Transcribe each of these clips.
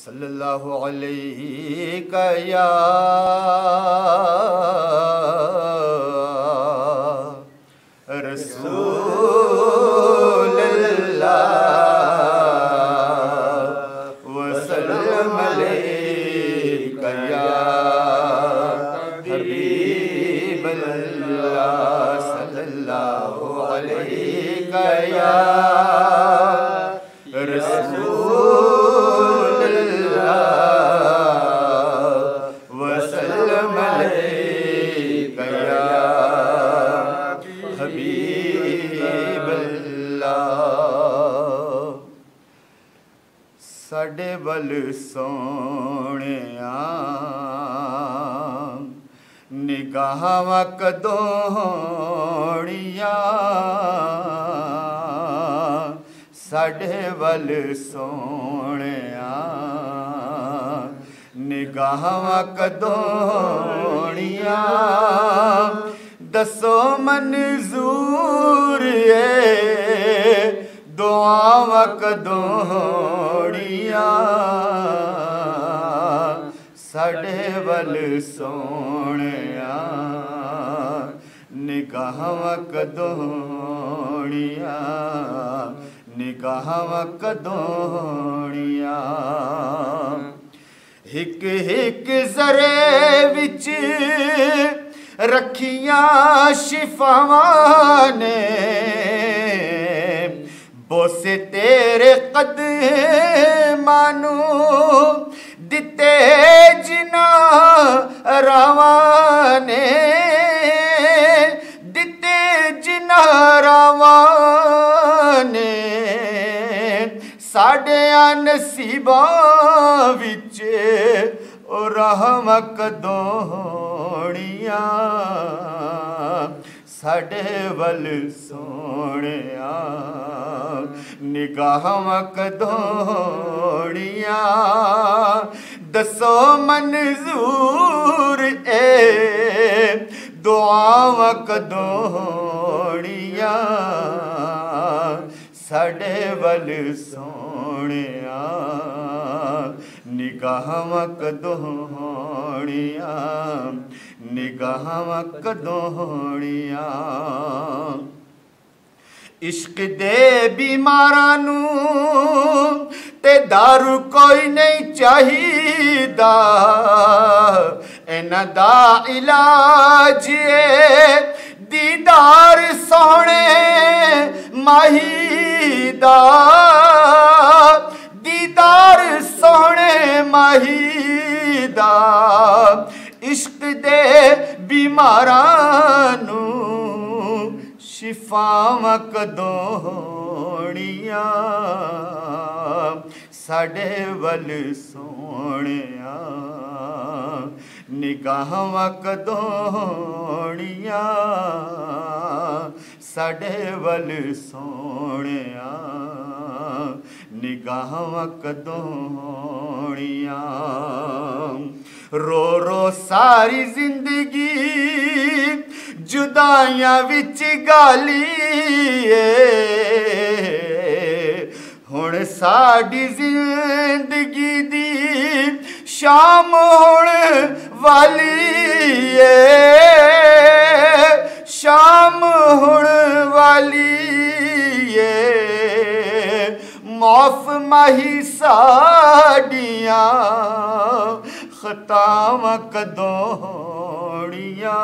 सल्लल्लाहु अलैहि या रसूलल्लाह वसल्लम अलैका या हबीबल्लाह सल्लल्लाहु अलैका या साडे वल सोहणिया निगाहां कदों होणिया साडे वल सोहणिया निगाहां कदों होणिया दसो मंजूर दुआवां कदों होणिया साडे वल सोहणिया निगाहां कदों होणिया निगाहां कदों होणिया हिक हिक ज़रे विच रखियां शिफावां ने बोसे तेरे कदमानू दिते जिना रावां ने दिते जिना रावां ने साडियां नसीबां विच ओ रहमां कदों होणिया साडे वल सोहणिया निगाहां कदों होणिया दसो मंजूर दुआवां कदों होणिया साडे वल सोहणिया निगाहां कदों होणिया निगाहां कदों होणिया इश्क दे बीमारां नू ते दारू कोई नहीं चाहिदा इन्हां दा इलाज दीदार सोहणे माही दा दीदार सोहणे माही दा इश्क दे बीमारां नू शिफावां कदों होणिया साडे वल सोहणिया निगाहां कदों होणिया साडे वल सोहणिया निगाहां कदों होणिया रो रो सारी जिंदगी जुदाइयां विच गाली हुण साडी जिंदगी दी शाम हुण वाली शाम हुण वाली मौफ माही साडियां खतावां कदों होणिया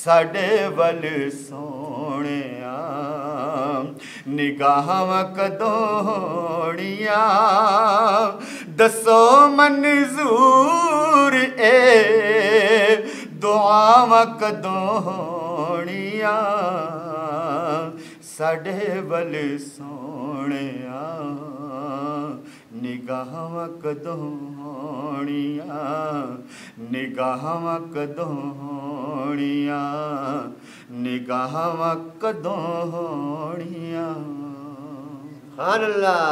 साडे वल सोहणिया निगाहां कदों होणिया दसो मंजूर दुआवां कदों होणिया साडे वल सोहणिया निगाहां कदों होणिया निगाहां कदों होणिया निगाहां कदों होणिया। सुभान अल्लाह।